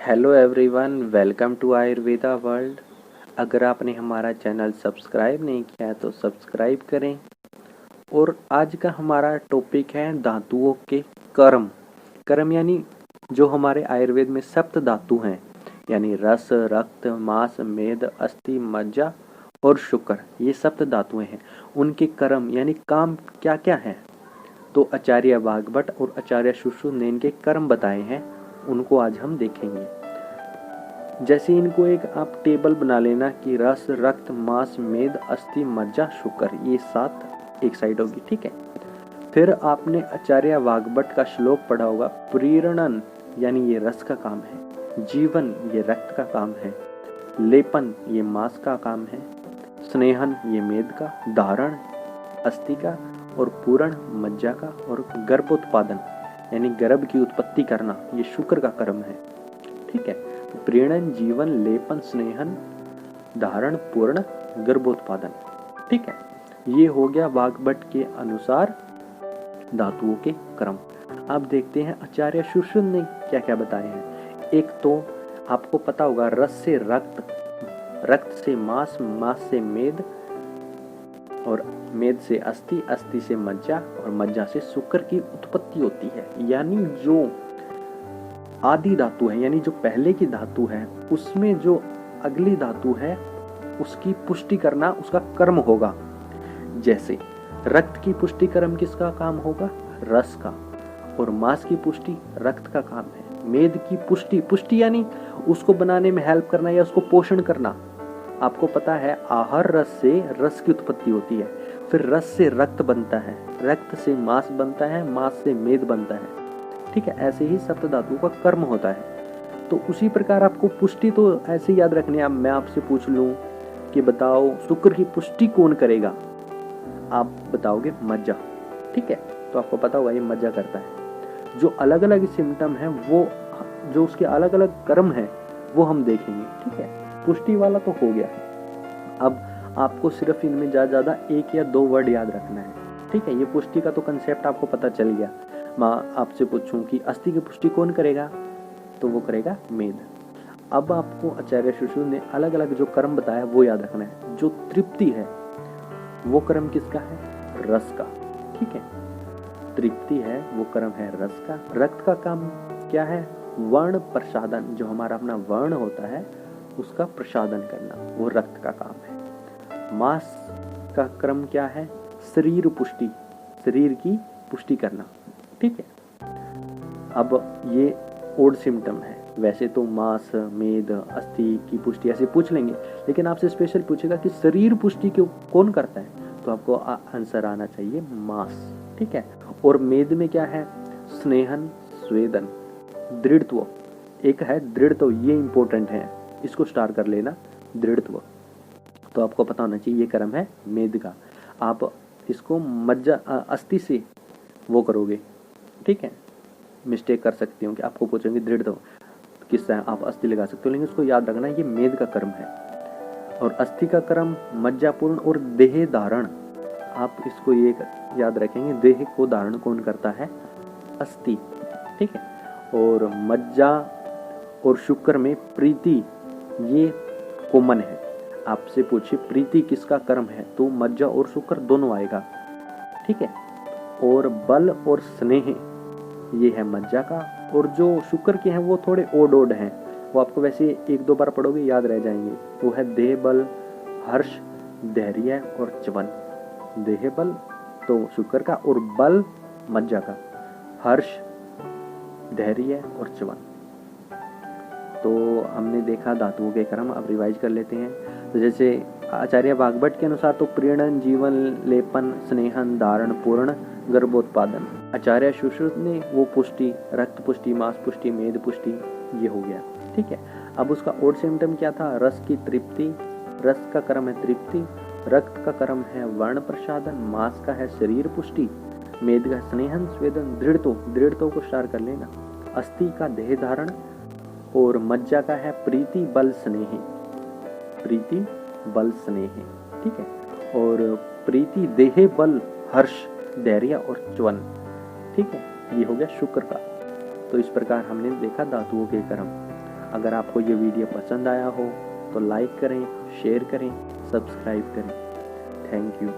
Hello everyone, welcome to Ayurveda world. अगर आपने हमारा चैनल सब्सक्राइब नहीं किया है तो सब्सक्राइब करें। और आज का हमारा टॉपिक है धातुओं के कर्म। कर्म यानी जो हमारे आयुर्वेद में सप्त धातु हैं, यानी रस, रक्त, मांस, मेद, अस्थि, मज्जा और शुक्र। ये सप्त धातुएं हैं। उनके कर्म यानी काम क्या क्या है, तो आचार्य वाग्भट और आचार्य सुश्रुत ने इनके कर्म बताए हैं। उनको आज हम देखेंगे। जैसे इनको एक आप टेबल बना लेना कि रस, रक्त, मांस, मेद, अस्थि, मज्जा, शुक्र, ये 7 एक साइड होगी। ठीक है। फिर आपने आचार्य वाग्भट का श्लोक पढ़ा होगा। प्रीणन यानी ये रस का काम है, जीवन ये रक्त का काम है, लेपन ये मांस का काम है, स्नेहन ये मेद का, धारण अस्थि का और पूरण मज्जा का, और गर्भोत्पादन यानी गर्भ की उत्पत्ति करना ये शुक्र का कर्म है। ठीक है। तो प्रीणन, जीवन, लेपन, स्नेहन, धारण, पूर्ण, गर्भोत्पादन। ठीक है। ये हो गया वाग्भट के अनुसार धातुओं के क्रम। अब देखते हैं आचार्य सुश्रुत ने क्या क्या बताए हैं। एक तो आपको पता होगा, रस से रक्त, रक्त से मांस, मांस से मेद और मेद से अस्थि, अस्थि से मज्जा और मज्जा से शुक्र की उत्पत्ति होती है। यानी जो आदि धातु है, यानी जो पहले की धातु है, उसमें जो अगली धातु है उसकी पुष्टि करना उसका कर्म होगा। जैसे रक्त की पुष्टि कर्म किसका काम होगा? रस का। और मांस की पुष्टि रक्त का काम है। मेद की पुष्टि, पुष्टि यानी उसको बनाने में हेल्प करना या उसको पोषण करना। आपको पता है आहार रस से रस की उत्पत्ति होती है, फिर रस से रक्त बनता है, रक्त से मांस बनता है, मांस से मेद बनता है। ठीक है। ऐसे ही सप्त धातु का कर्म होता है। तो उसी प्रकार आपको पुष्टि तो ऐसे याद रखनी है। अब मैं आपसे पूछ लूं कि बताओ शुक्र की पुष्टि कौन करेगा, आप बताओगे मज्जा। ठीक है। तो आपको पता होगा ये मज्जा करता है। जो अलग अलग सिम्टम है, वो जो उसके अलग अलग कर्म है वो हम देखेंगे। ठीक है। पुष्टि वाला तो हो गया। अब आपको सिर्फ इनमें ज्यादा 1 या 2 वर्ड याद रखना है। ठीक है। ये पुष्टि का तो कंसेप्ट आपको पता चल गया। मैं आपसे पूछूं कि अस्थि की पुष्टि कौन करेगा, तो वो करेगा मेद। अब आपको आचार्य सुश्रुत ने अलग अलग जो कर्म बताया वो याद रखना है। जो तृप्ति है वो कर्म किसका है? रस का। ठीक है। तृप्ति है वो कर्म है रस का। रक्त का काम क्या है? वर्ण प्रसादन, जो हमारा अपना वर्ण होता है उसका प्रसादन करना, वो रक्त का काम है। मांस का कर्म क्या है? शरीर पुष्टि, शरीर की पुष्टि करना। ठीक है। अब ये ओड सिम्टम है। वैसे तो मांस, मेद, अस्थि की पुष्टि ऐसे पूछ लेंगे, लेकिन आपसे स्पेशल पूछेगा कि शरीर पुष्टि क्यों कौन करता है, तो आपको आंसर आना चाहिए मांस। ठीक है। और मेद में क्या है? स्नेहन, स्वेदन, दृढ़त्व। एक है दृढ़त्व, ये इंपॉर्टेंट है, इसको स्टार कर लेना, दृढ़त्व। तो आपको पता होना चाहिए ये कर्म है मेद का। आप इसको मज्जा अस्थि से वो करोगे। ठीक है। मिस्टेक कर सकती हूँ कि आपको पूछेंगे दृढ़त्व किसका है, आप अस्थि लगा सकते हो, लेकिन उसको याद रखना ये मेद का कर्म है। और अस्थि का कर्म मज्जापूर्ण और देह धारण। आप इसको ये याद रखेंगे, देह को धारण कौन करता है? अस्थि। ठीक है। और मज्जा और शुक्र में प्रीति ये कॉमन है। आपसे पूछे प्रीति किसका कर्म है, तो मज्जा और शुक्र दोनों आएगा। ठीक है। और बल और स्नेह ये है मज्जा का। और जो शुक्र के हैं वो थोड़े ओड हैं, वो आपको वैसे 1-2 बार पढ़ोगे याद रह जाएंगे। वो है देह बल, हर्ष, धैर्य और च्वन। देह बल तो शुक्र का, और बल मज्जा का, हर्ष, धैर्य और च्वन। तो हमने देखा धातुओं के कर्म। अब रिवाइज कर लेते हैं। तो जैसे आचार्य वाग्भट के अनुसार तो प्रीणन, जीवन, लेपन, स्नेहन, धारण, पूर्ण, गर्भोत्पादन। आचार्य सुश्रुत ने वो पुष्टि, रक्त पुष्टि, मांस पुष्टि, मेद पुष्टि, ये हो गया। ठीक है। अब उसका ओड सिम्टम क्या था? रस की तृप्ति, रस का कर्म है तृप्ति, रक्त का कर्म है वर्ण प्रसादन, मांस का है शरीर पुष्टि, मेद का स्नेहन, स्वेदन, दृढ़त्व, दृढ़त्व को स्टार कर लेना, अस्थि का देह धारण, और मज्जा का है प्रीति, बल, स्नेह। प्रीति, बल, स्नेह। ठीक है। और प्रीति, देह, बल, हर्ष, धैर्य और च्वन। ठीक है। ये हो गया शुक्र का। तो इस प्रकार हमने देखा धातुओं के कर्म। अगर आपको ये वीडियो पसंद आया हो तो लाइक करें, शेयर करें, सब्सक्राइब करें। Thank you.